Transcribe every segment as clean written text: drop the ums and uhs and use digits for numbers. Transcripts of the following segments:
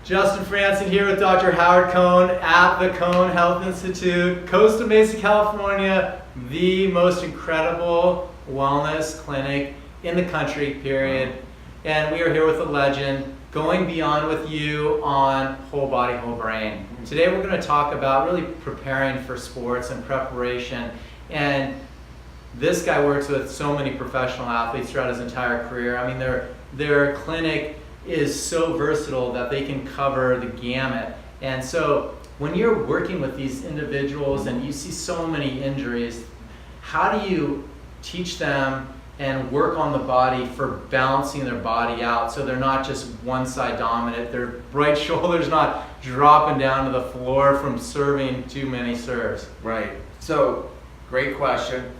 Justin Franson here with Dr. Howard Cohn at the Cohn Health Institute, Costa Mesa, California, the most incredible wellness clinic in the country, period. And we are here with a legend, going beyond with you on whole body, whole brain. Today we're going to talk about really preparing for sports and preparation. And this guy works with so many professional athletes throughout his entire career. I mean, their clinic is so versatile that they can cover the gamut. And so when you're working with these individuals and you see so many injuries, how do you teach them and work on the body for balancing their body out so they're not just one side dominant, their right shoulder's not dropping down to the floor from serving too many serves? Right. So, great question.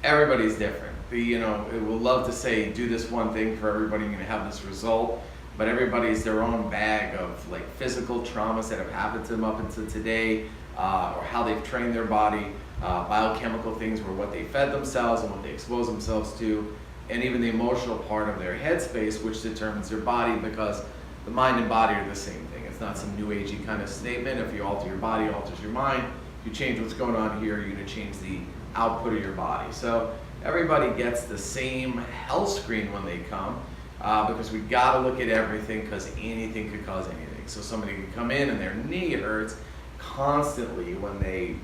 Everybody's different. We'll love to say do this one thing for everybody, you're going to have this result. But everybody's their own bag of like physical traumas that have happened to them up until today, or how they've trained their body, biochemical things were what they fed themselves and what they expose themselves to, and even the emotional part of their headspace, which determines their body, because the mind and body are the same thing. It's not some new agey kind of statement. If you alter your body, it alters your mind. If you change what's going on here, you're going to change the output of your body. So everybody gets the same health screen when they come. Because we got to look at everything, because anything could cause anything. So somebody could come in and their knee hurts constantly when they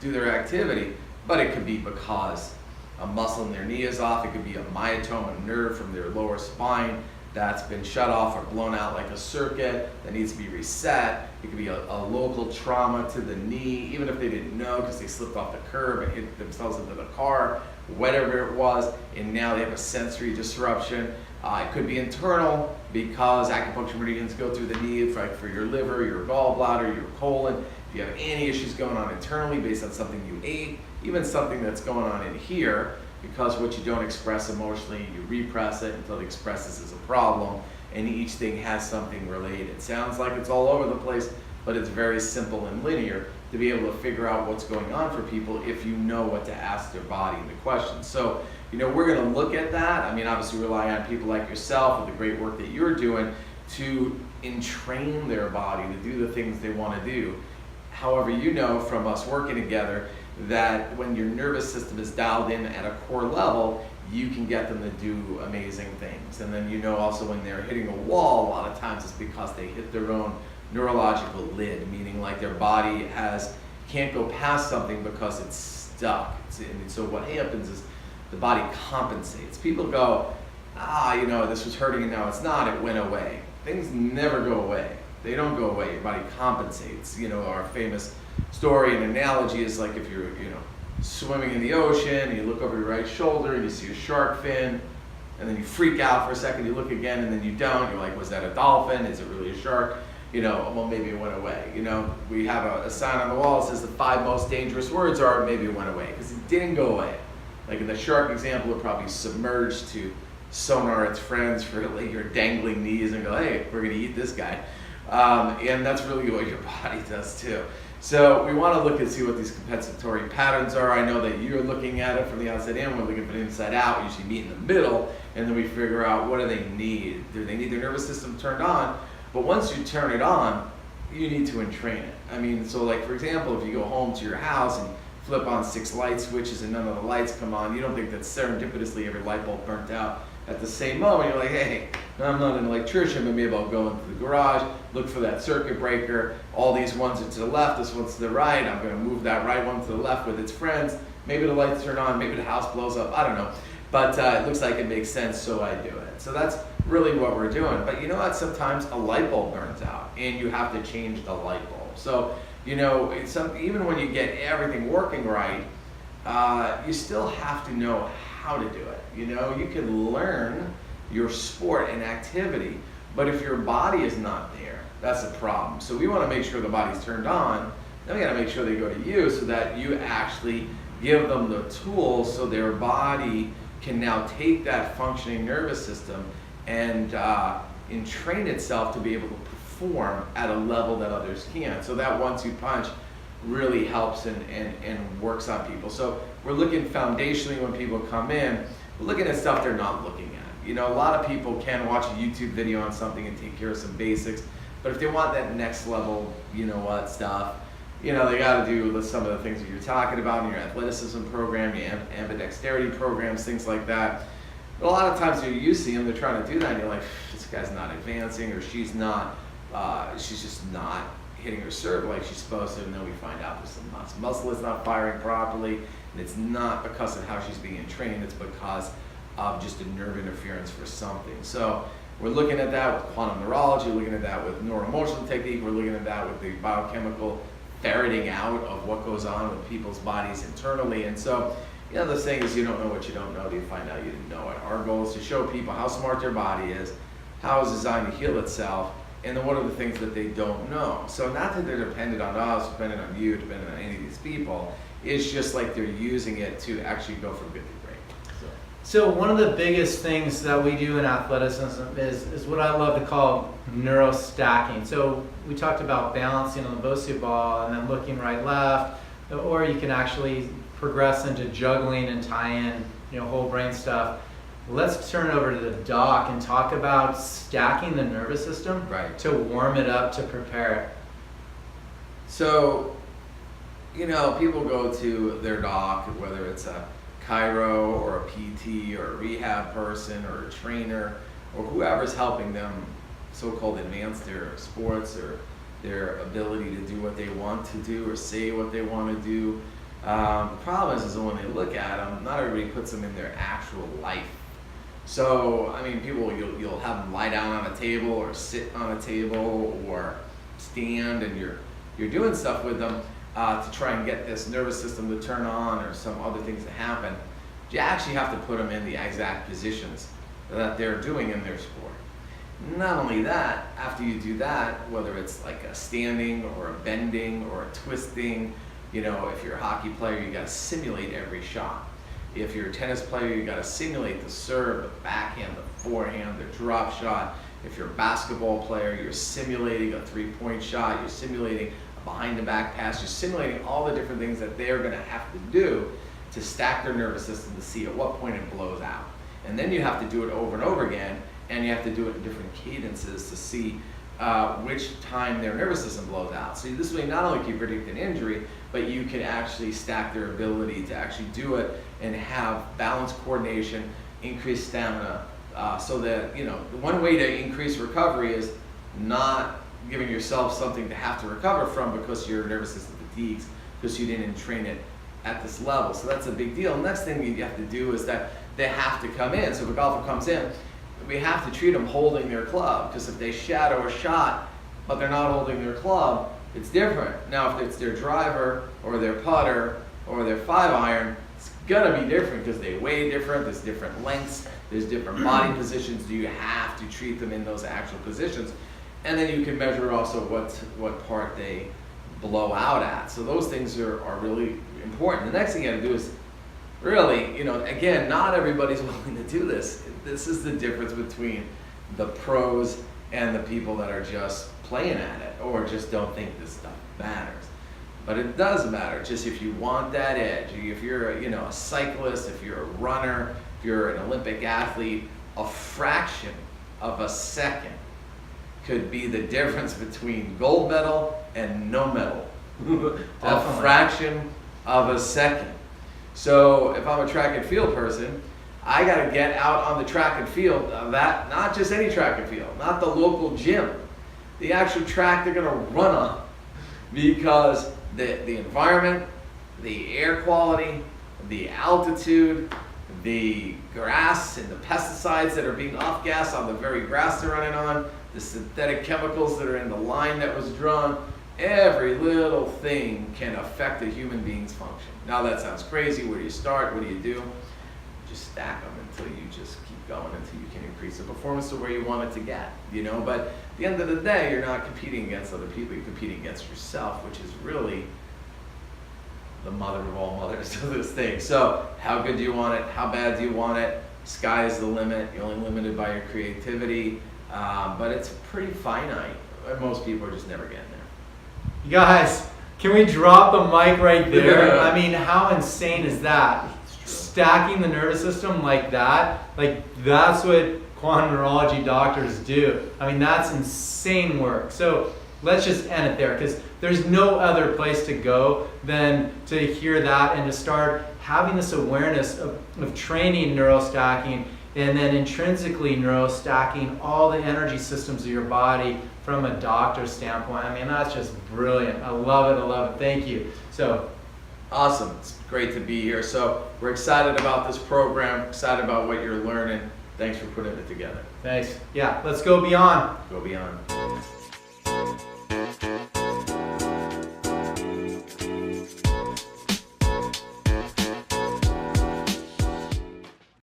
do their activity, but it could be because a muscle in their knee is off. It could be a myotome, a nerve from their lower spine that's been shut off or blown out like a circuit that needs to be reset. It could be a local trauma to the knee, even if they didn't know because they slipped off the curb and hit themselves into the car, whatever it was, and now they have a sensory disruption. It could be internal because acupuncture meridians go through the knee for your liver, your gallbladder, your colon. If you have any issues going on internally based on something you ate, even something that's going on in here, because what you don't express emotionally, you repress it until it expresses as a problem, and each thing has something related. It sounds like it's all over the place, but it's very simple and linear to be able to figure out what's going on for people if you know what to ask their body in the questions. So, we're going to look at that. I mean, obviously rely on people like yourself with the great work that you're doing to entrain their body to do the things they want to do. However, from us working together that when your nervous system is dialed in at a core level, you can get them to do amazing things. And then also when they're hitting a wall, a lot of times it's because they hit their own neurological lid, meaning like their body can't go past something because it's stuck. And so what happens is the body compensates. People go, this was hurting and now it's not, it went away. Things never go away. They don't go away. Your body compensates. Our famous story and analogy is like if you're, swimming in the ocean, you look over your right shoulder and you see a shark fin, and then you freak out for a second, you look again and then you don't. You're like, was that a dolphin? Is it really a shark? Well, maybe it went away. We have a sign on the wall that says the 5 most dangerous words are maybe it went away, because it didn't go away. Like in the shark example, it probably submerged to sonar its friends for like your dangling knees and go, hey, we're going to eat this guy. And that's really what your body does too. So we want to look and see what these compensatory patterns are. I know that you're looking at it from the outside in. We're looking from the inside out. We usually meet in the middle, and then we figure out what do they need. Do they need their nervous system turned on? But once you turn it on, you need to entrain it. I mean, so like for example, if you go home to your house and flip on 6 light switches and none of the lights come on, you don't think that serendipitously every light bulb burnt out at the same moment. You're like, hey, I'm not an electrician, but maybe I'll go into the garage, look for that circuit breaker. All these ones are to the left, this one's to the right. I'm going to move that right one to the left with its friends. Maybe the lights turn on, maybe the house blows up, I don't know. But it looks like it makes sense, so I do it. So that's really what we're doing. But you know what? Sometimes a light bulb burns out, and you have to change the light bulb. So, even when you get everything working right, you still have to know how to do it. You can learn your sport and activity, but if your body is not there, that's a problem. So we want to make sure the body's turned on. Then we got to make sure they go to you so that you actually give them the tools so their body can now take that functioning nervous system and entrain itself to be able to perform at a level that others can't. So that 1-2 punch really helps and works on people. So we're looking foundationally when people come in, we're looking at stuff they're not looking at. A lot of people can watch a YouTube video on something and take care of some basics, But if they want that next level, you know what stuff, you know, they got to do some of the things that you're talking about in your athleticism program, your ambidexterity programs, things like that. But a lot of times you see them, they're trying to do that, and you're like, this guy's not advancing, or she's just not hitting her serve like she's supposed to, and then we find out there's some muscle is not firing properly, and it's not because of how she's being trained, it's because of just a nerve interference for something. So we're looking at that with quantum neurology, looking at that with neuroemotional technique, we're looking at that with the biochemical ferreting out of what goes on with people's bodies internally. And so, you know, the saying is, you don't know what you don't know till you find out you didn't know it. Our goal is to show people how smart their body is, how it's designed to heal itself, and then what are the things that they don't know. So not that they're dependent on us, dependent on you, dependent on any of these people, it's just like they're using it to actually go from good to great. So one of the biggest things that we do in athleticism is what I love to call neurostacking. So we talked about balancing on the BOSU ball and then looking right left, or you can actually progress into juggling and tie in, you know, whole brain stuff. Let's turn over to the doc and talk about stacking the nervous system to warm it up to prepare it. So, you know, people go to their doc, whether it's a chiro or a PT or a rehab person or a trainer or whoever's helping them so-called advance their sports or their ability to do what they want to do or say what they want to do. The problem is when they look at them, not everybody puts them in their actual life. So, I mean, people, you'll have them lie down on a table or sit on a table or stand, and you're doing stuff with them to try and get this nervous system to turn on or some other things to happen. You actually have to put them in the exact positions that they're doing in their sport. Not only that, after you do that, whether it's like a standing or a bending or a twisting, you know, if you're a hockey player, you got to simulate every shot. If you're a tennis player, you got to simulate the serve, the backhand, the forehand, the drop shot. If you're a basketball player, you're simulating a three-point shot, you're simulating a behind-the-back pass, you're simulating all the different things that they're going to have to do to stack their nervous system to see at what point it blows out. And then you have to do it over and over again, and you have to do it in different cadences to see which time their nervous system blows out. So this way, not only can you predict an injury, but you can actually stack their ability to actually do it and have balanced coordination, increased stamina, so that, you know, one way to increase recovery is not giving yourself something to have to recover from because your nervous system fatigues because you didn't train it at this level. So that's a big deal. Next thing you have to do is that they have to come in. So if a golfer comes in, we have to treat them holding their club, because if they shadow a shot but they're not holding their club, it's different. Now if it's their driver or their putter or their 5-iron, it's gonna be different because they weigh different, there's different lengths, there's different body positions. Do you have to treat them in those actual positions? And then you can measure also what part they blow out at. So those things are really important. The next thing you gotta do is really, you know, again, not everybody's willing to do this. This is the difference between the pros and the people that are just playing at it or just don't think this stuff matters. But it does matter. Just if you want that edge, if you're a cyclist, if you're a runner, if you're an Olympic athlete, a fraction of a second could be the difference between gold medal and no medal. A fraction of a second. So if I'm a track and field person, I got to get out on the track and field, that not just any track and field, not the local gym, the actual track they're going to run on, because the environment, the air quality, the altitude, the grass and the pesticides that are being off-gassed on the very grass they're running on, the synthetic chemicals that are in the line that was drawn, every little thing can affect a human being's function. Now that sounds crazy. Where do you start? What do you do? Just stack them until you just keep going until you can increase the performance to where you want it to get, you know. But at the end of the day, you're not competing against other people, you're competing against yourself, which is really the mother of all mothers to this thing. So how good do you want it? How bad do you want it? Sky is the limit. You're only limited by your creativity, but it's pretty finite. Most people are just never getting there. You guys, can we drop the mic right there? I mean, how insane is that? Stacking the nervous system like that, like that's what quantum neurology doctors do. I mean, that's insane work. So let's just end it there, because there's no other place to go than to hear that and to start having this awareness of training neurostacking, and then intrinsically neurostacking all the energy systems of your body from a doctor's standpoint. I mean, that's just brilliant. I love it. I love it. Thank you. So awesome. It's great to be here. So we're excited about this program, excited about what you're learning. Thanks for putting it together. thanks. Yeah, let's go beyond. Go beyond.